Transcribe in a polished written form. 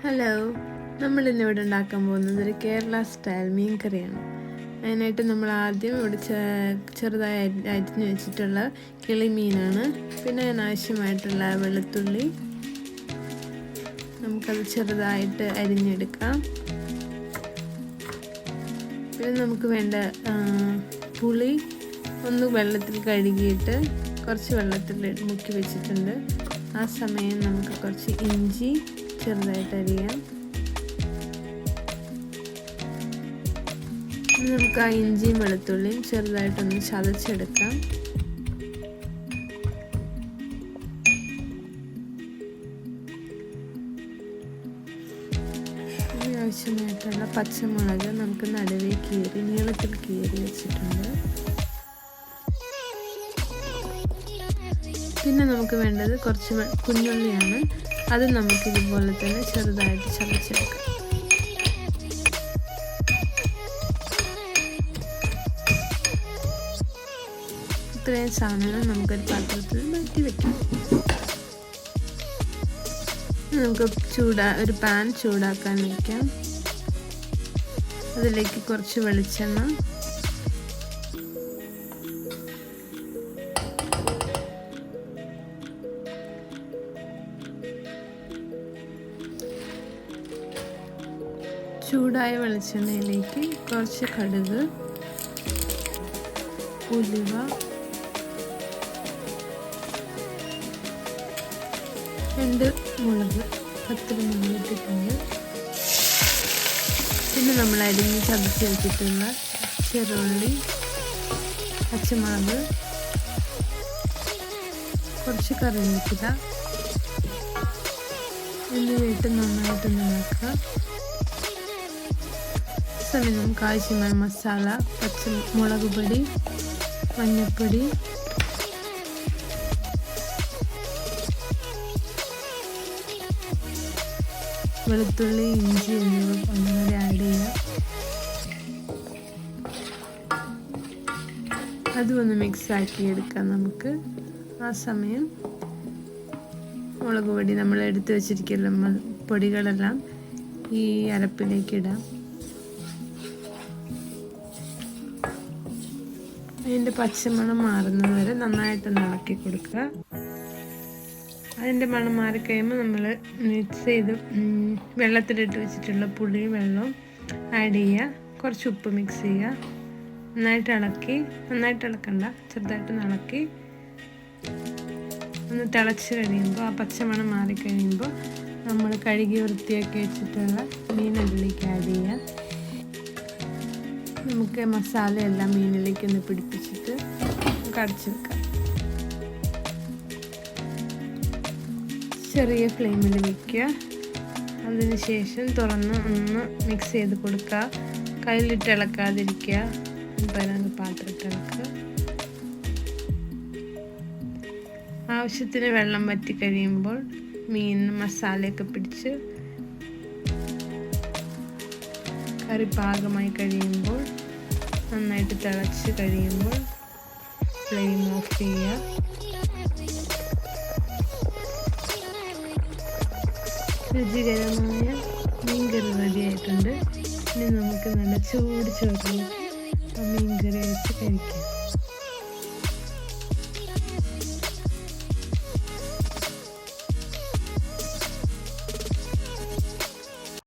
Hello, നമ്മളിന്നിവിടെ ഉണ്ടാക്കാൻ പോകുന്നത് ഒരു കേരള സ്റ്റൈൽ മീൻ കറിയാണ്. അതിനായിട്ട് നമ്മൾ ആദ്യം ഇവിടെ ചെറുതായി അരിഞ്ഞ് വെച്ചിട്ടുള്ള കിളിമീനാണ്. പിന്നെ അതിനാവശ്യമായിട്ടുള്ള വെളുത്തുള്ളി നമുക്കത് ചെറുതായിട്ട് അരിഞ്ഞെടുക്കാം. പിന്നെ നമുക്ക് വേണ്ട പുളി ഒന്ന് വെള്ളത്തിൽ കഴുകിയിട്ട് കുറച്ച് വെള്ളത്തിൽ മുക്കി വെച്ചിട്ടുണ്ട്. ആ സമയം നമുക്ക് കുറച്ച് ഇഞ്ചി ചെറുതായിട്ട് അരിയാം. നമുക്ക് ആ ഇഞ്ചിയും വെളുത്തുള്ളിയും ചെറുതായിട്ടൊന്ന് ചതച്ചെടുക്കാം. ആവശ്യമായിട്ടുള്ള പച്ചമുളക് നമുക്ക് നടുവേ കീറി നീളത്തിൽ കീറി വെച്ചിട്ടുണ്ട്. പിന്നെ നമുക്ക് വേണ്ടത് കുറച്ച് കുഞ്ഞുള്ളിയാണ്. അത് നമുക്ക് ഇതുപോലെ തന്നെ ചെറുതായിട്ട് ചതച്ചെടുക്കാം. ഇത്രയും സാധനങ്ങൾ നമുക്കൊരു പാത്രത്തിൽ മാറ്റി വെക്കാം. നമുക്ക് ഒരു പാൻ ചൂടാക്കാൻ വയ്ക്കാം. അതിലേക്ക് കുറച്ച് വെളിച്ചെണ്ണ, ചൂടായ വെളിച്ചെണ്ണയിലേക്ക് കുറച്ച് കടുക്, ഉലുവ, രണ്ട് മുളക്, 10 മുളക് ഇട്ടിട്ടുണ്ട്. പിന്നെ നമ്മൾ അരിഞ്ഞ് ചതച്ച് വെച്ചിട്ടുള്ള ചെറുള്ളി, പച്ചമുളക്, കുറച്ച് കറിവേപ്പില എന്നിവയിട്ട് നന്നായിട്ട് ഇളക്കുക. സമയം നമുക്ക് ആവശ്യമായ മസാല, മുളക് പൊടി, മഞ്ഞൾപ്പൊടി, വെളുത്തുള്ളി, ഇഞ്ചി എന്നിവ ഒന്നുകൂടി ആഡ് ചെയ്യുക. അതും ഒന്ന് മിക്സ് ആക്കി എടുക്കാം നമുക്ക്. ആ സമയം മുളക് പൊടി നമ്മൾ എടുത്ത് വെച്ചിരിക്കുന്ന പൊടികളെല്ലാം ഈ അരപ്പിലേക്ക് ഇടാം. അതിൻ്റെ പച്ചമണം മാറുന്നത് വരെ നന്നായിട്ടൊന്ന് ഇളക്കി കൊടുക്കുക. അതിൻ്റെ മണം മാറിക്കഴിയുമ്പോൾ നമ്മൾ മിക്സ് ചെയ്ത് വെള്ളത്തിലിട്ട് വെച്ചിട്ടുള്ള പുളി വെള്ളം ആഡ് ചെയ്യുക. കുറച്ച് ഉപ്പ് മിക്സ് ചെയ്യുക. നന്നായിട്ട് ഇളക്കണ്ട, ചെറുതായിട്ടൊന്ന് ഇളക്കി ഒന്ന് തിളച്ച് കഴിയുമ്പോൾ, ആ പച്ചമണം മാറിക്കഴിയുമ്പോൾ നമ്മൾ കഴുകി വൃത്തിയാക്കി വെച്ചിട്ടുള്ള മീൻ അതിലേക്ക് ആഡ് ചെയ്യുക. നമുക്ക് മസാലയെല്ലാം മീനിലേക്ക് ഒന്ന് പിടിപ്പിച്ചിട്ട് അടച്ചു വെക്കാം. ചെറിയ ഫ്ലെയിമിൽ വയ്ക്കുക. അതിനുശേഷം തുറന്ന് ഒന്ന് മിക്സ് ചെയ്ത് കൊടുക്കുക. കയ്യിലിട്ട് ഇളക്കാതിരിക്കുക, പാത്രത്തിൽ ഇളക്കുക. ആവശ്യത്തിന് വെള്ളം വറ്റി കഴിയുമ്പോൾ മീൻ മസാലയൊക്കെ പിടിച്ച് കറി പാകമായി കഴിയുമ്പോൾ, നന്നായിട്ട് തിളച്ച് കഴിയുമ്പോൾ ഫ്ലെയിം ഓഫ് ചെയ്യുക. രുചികരമായ മീൻകറി റെഡി ആയിട്ടുണ്ട്. ഇനി നമുക്ക് നല്ല ചൂട് ചോറിൽ മീൻകറി വെച്ച് കഴിക്കാം.